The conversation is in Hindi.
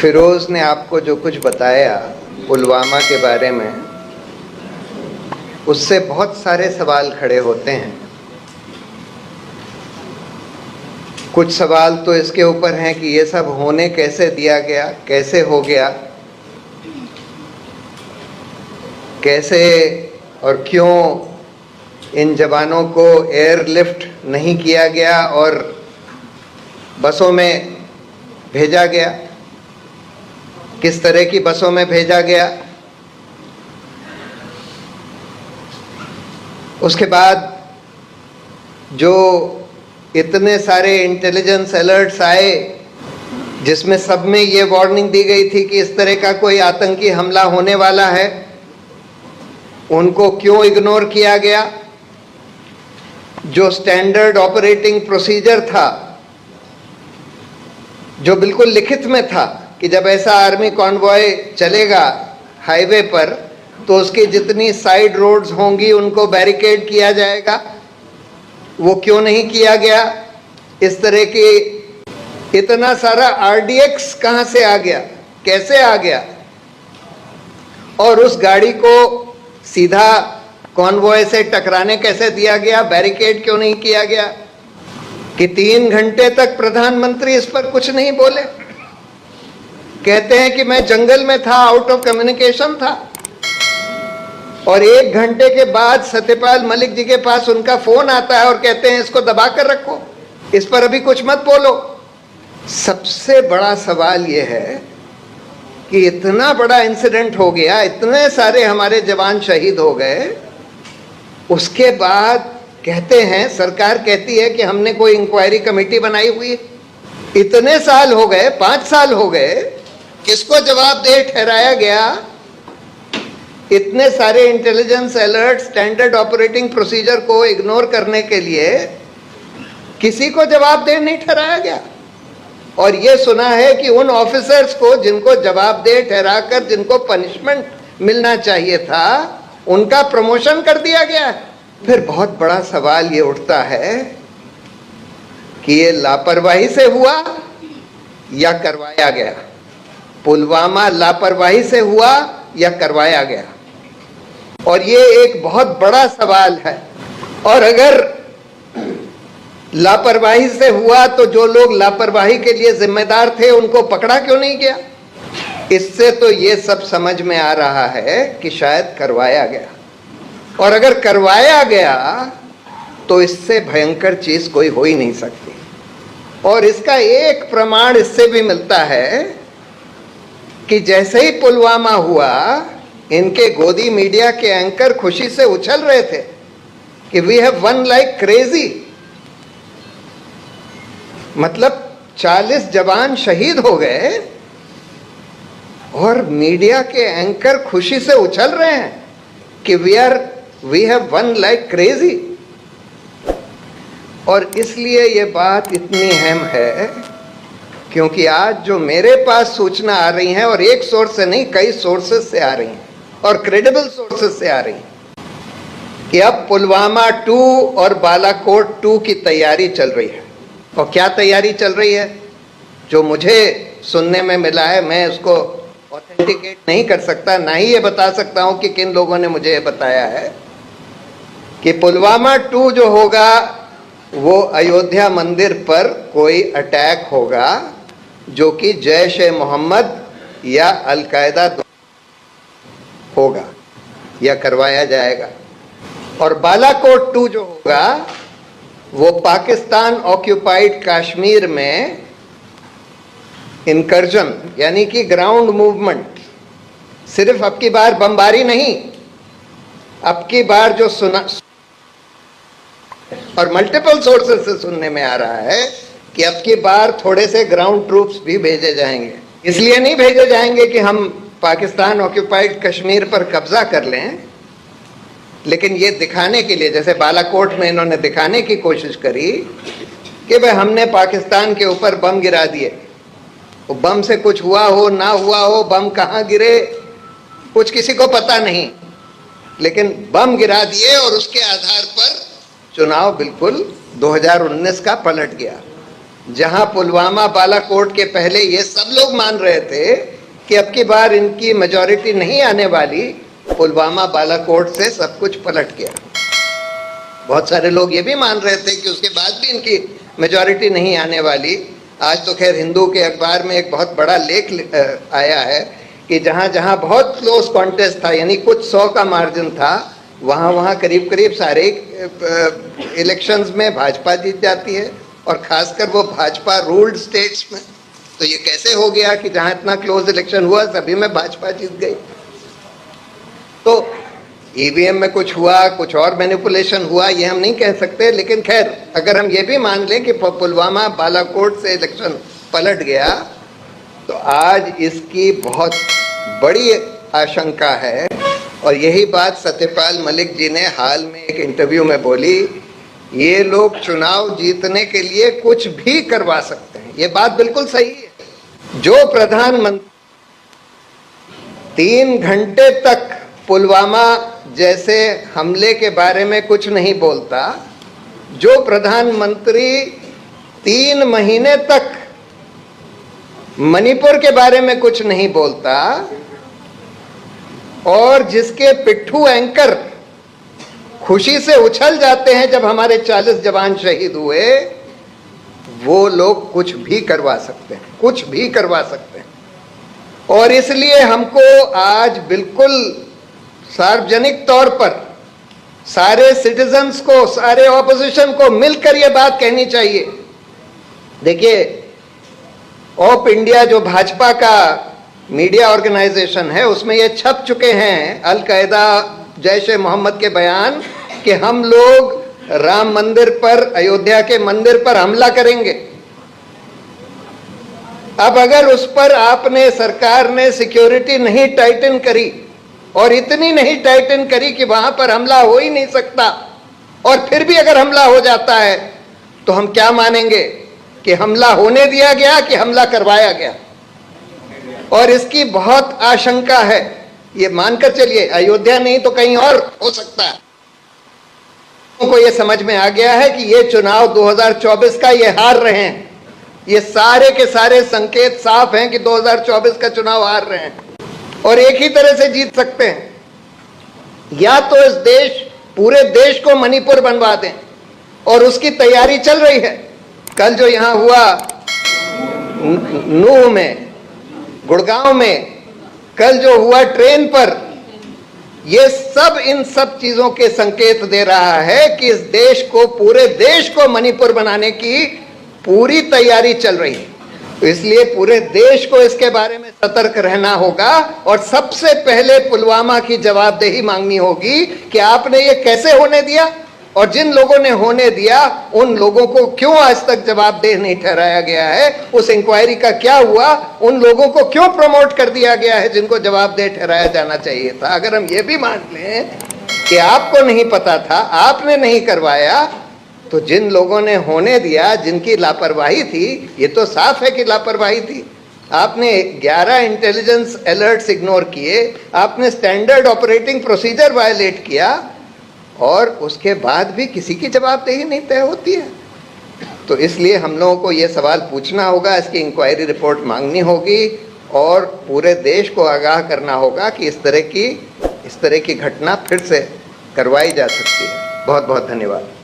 फिरोज ने आपको जो कुछ बताया पुलवामा के बारे में, उससे बहुत सारे सवाल खड़े होते हैं। कुछ सवाल तो इसके ऊपर हैं कि ये सब होने कैसे दिया गया, कैसे हो गया, कैसे और क्यों इन जवानों को एयरलिफ्ट नहीं किया गया और बसों में भेजा गया, किस तरह की बसों में भेजा गया। उसके बाद जो इतने सारे इंटेलिजेंस अलर्ट्स आए जिसमें सब में ये वार्निंग दी गई थी कि इस तरह का कोई आतंकी हमला होने वाला है, उनको क्यों इग्नोर किया गया। जो स्टैंडर्ड ऑपरेटिंग प्रोसीजर था, जो बिल्कुल लिखित में था कि जब ऐसा आर्मी कॉन्वॉय चलेगा हाईवे पर तो उसकी जितनी साइड रोड्स होंगी उनको बैरिकेड किया जाएगा, वो क्यों नहीं किया गया। इस तरह की इतना सारा आरडीएक्स कहां से आ गया, कैसे आ गया, और उस गाड़ी को सीधा कॉन्वॉय से टकराने कैसे दिया गया, बैरिकेड क्यों नहीं किया गया। कि 3 घंटे तक प्रधानमंत्री इस पर कुछ नहीं बोले। कहते हैं कि मैं जंगल में था, आउट ऑफ कम्युनिकेशन था, और 1 घंटे के बाद सत्यपाल मलिक जी के पास उनका फोन आता है और कहते हैं इसको दबा कर रखो, इस पर अभी कुछ मत बोलो। सबसे बड़ा सवाल यह है कि इतना बड़ा इंसिडेंट हो गया, इतने सारे हमारे जवान शहीद हो गए, उसके बाद कहते हैं, सरकार कहती है कि हमने कोई इंक्वायरी कमेटी बनाई हुई है। इतने साल हो गए, 5 साल हो गए, किसको जवाबदेह ठहराया गया। इतने सारे intelligence alert, standard operating procedure को इग्नोर करने के लिए किसी को जवाबदेह नहीं ठहराया गया। और ये सुना है कि उन ऑफिसर्स को जिनको जवाबदेह ठहराकर जिनको पनिशमेंट मिलना चाहिए था, उनका प्रमोशन कर दिया गया है। फिर बहुत बड़ा सवाल ये उठता है कि ये लापरवाही से हुआ या करवाया गया। पुलवामा लापरवाही से हुआ या करवाया गया, और ये एक बहुत बड़ा सवाल है। और अगर लापरवाही से हुआ तो जो लोग लापरवाही के लिए जिम्मेदार थे उनको पकड़ा क्यों नहीं गया। इससे तो ये सब समझ में आ रहा है कि शायद करवाया गया, और अगर करवाया गया तो इससे भयंकर चीज कोई हो ही नहीं सकती। और इसका एक प्रमाण इससे भी मिलता है कि जैसे ही पुलवामा हुआ, इनके गोदी मीडिया के एंकर खुशी से उछल रहे थे कि we have won like crazy. मतलब 40 जवान शहीद हो गए और मीडिया के एंकर खुशी से उछल रहे हैं कि we have won like crazy. और इसलिए ये बात इतनी अहम है क्योंकि आज जो मेरे पास सूचना आ रही है, और एक सोर्स से नहीं, कई सोर्सेस से आ रही हैं और क्रेडिबल सोर्सेस से आ रही हैं, कि अब पुलवामा 2 और बालाकोट 2 की तैयारी चल रही है। और क्या तैयारी चल रही है, जो मुझे सुनने में मिला है, मैं उसको ऑथेंटिकेट नहीं कर सकता, ना ही ये बता सकता हूं कि किन लोगों ने मुझे बताया है, कि पुलवामा 2 जो होगा वो अयोध्या मंदिर पर कोई अटैक होगा जो कि जैश ए मोहम्मद या अल-कायदा होगा या करवाया जाएगा। और बालाकोट 2 जो होगा वो पाकिस्तान ऑक्यूपाइड कश्मीर में इनकर्जन, यानी कि ग्राउंड मूवमेंट। सिर्फ अब की बार बमबारी नहीं, अब की बार जो सुना, और मल्टीपल सोर्सेस से सुनने में आ रहा है कि अब की बार थोड़े से ग्राउंड ट्रूप्स भी भेजे जाएंगे। इसलिए नहीं भेजे जाएंगे कि हम पाकिस्तान ऑक्यूपाइड कश्मीर पर कब्जा कर लें, लेकिन ये दिखाने के लिए, जैसे बालाकोट में इन्होंने दिखाने की कोशिश करी कि भाई हमने पाकिस्तान के ऊपर बम गिरा दिए। वो बम से कुछ हुआ हो ना हुआ हो, बम कहाँ गिरे कुछ किसी को पता नहीं, लेकिन बम गिरा दिए और उसके आधार पर चुनाव बिल्कुल 2019 का पलट गया। जहां पुलवामा बालाकोट के पहले ये सब लोग मान रहे थे कि अब की बार इनकी मेजॉरिटी नहीं आने वाली, पुलवामा बालाकोट से सब कुछ पलट गया। बहुत सारे लोग ये भी मान रहे थे कि उसके बाद भी इनकी मेजॉरिटी नहीं आने वाली। आज तो खैर हिंदू के अखबार में एक बहुत बड़ा लेख आया है कि जहां जहां बहुत क्लोज कॉन्टेस्ट था, यानी कुछ 100 का मार्जिन था, वहां वहां करीब करीब सारे इलेक्शंस में भाजपा जीत जाती है, और खासकर वो भाजपा रूल्ड स्टेट्स में। तो ये कैसे हो गया कि जहां इतना क्लोज इलेक्शन हुआ सभी में भाजपा जीत गई? तो ईवीएम में कुछ हुआ, कुछ और मैनिपुलेशन हुआ, ये हम नहीं कह सकते। लेकिन खैर अगर हम ये भी मान लें कि पुलवामा बालाकोट से इलेक्शन पलट गया, तो आज इसकी बहुत बड़ी आशंका है। और यही बात सत्यपाल मलिक जी ने हाल में एक इंटरव्यू में बोली, ये लोग चुनाव जीतने के लिए कुछ भी करवा सकते हैं। ये बात बिल्कुल सही है। जो प्रधानमंत्री 3 घंटे तक पुलवामा जैसे हमले के बारे में कुछ नहीं बोलता, जो प्रधानमंत्री 3 महीने तक मणिपुर के बारे में कुछ नहीं बोलता, और जिसके पिट्ठू एंकर खुशी से उछल जाते हैं जब हमारे 40 जवान शहीद हुए, वो लोग कुछ भी करवा सकते हैं, कुछ भी करवा सकते हैं। और इसलिए हमको आज बिल्कुल सार्वजनिक तौर पर सारे सिटीजन्स को, सारे ऑपोजिशन को मिलकर ये बात कहनी चाहिए। देखिए, ऑप इंडिया जो भाजपा का मीडिया ऑर्गेनाइजेशन है, उसमें ये छप चुके हैं अल कायदा, जैश ए मोहम्मद के बयान कि हम लोग राम मंदिर पर, अयोध्या के मंदिर पर हमला करेंगे। अब अगर उस पर आपने, सरकार ने सिक्योरिटी नहीं टाइटन करी, और इतनी नहीं टाइटन करी कि वहां पर हमला हो ही नहीं सकता, और फिर भी अगर हमला हो जाता है तो हम क्या मानेंगे कि हमला होने दिया गया कि हमला करवाया गया? और इसकी बहुत आशंका है। ये मानकर चलिए, अयोध्या नहीं तो कहीं और हो सकता है। उनको ये समझ में आ गया है कि ये चुनाव 2024 का ये हार रहे हैं। ये सारे के सारे संकेत साफ हैं कि 2024 का चुनाव हार रहे हैं, और एक ही तरह से जीत सकते हैं। या तो इस देश, पूरे देश को मणिपुर बनवा दें, और उसकी तैयारी चल रही है। कल जो यहां हुआ नूह में, गुड़गांव में, कल जो हुआ ट्रेन पर, ये सब इन सब चीजों के संकेत दे रहा है कि इस देश को, पूरे देश को मणिपुर बनाने की पूरी तैयारी चल रही है। तो इसलिए पूरे देश को इसके बारे में सतर्क रहना होगा, और सबसे पहले पुलवामा की जवाबदेही मांगनी होगी कि आपने ये कैसे होने दिया, और जिन लोगों ने होने दिया उन लोगों को क्यों आज तक जवाबदेह नहीं ठहराया गया है, उस इंक्वायरी का क्या हुआ, उन लोगों को क्यों प्रमोट कर दिया गया है जिनको जवाबदेह ठहराया जाना चाहिए था। अगर हम ये भी मान लें कि आपको नहीं पता था, आपने नहीं करवाया, तो जिन लोगों ने होने दिया, जिनकी लापरवाही थी, ये तो साफ है कि लापरवाही थी। आपने 11 इंटेलिजेंस अलर्ट्स इग्नोर किए, आपने स्टैंडर्ड ऑपरेटिंग प्रोसीजर वायलेट किया, और उसके बाद भी किसी की जवाबदेही नहीं तय होती है। तो इसलिए हम लोगों को ये सवाल पूछना होगा, इसकी इंक्वायरी रिपोर्ट मांगनी होगी, और पूरे देश को आगाह करना होगा कि इस तरह की घटना फिर से करवाई जा सकती है। बहुत बहुत धन्यवाद।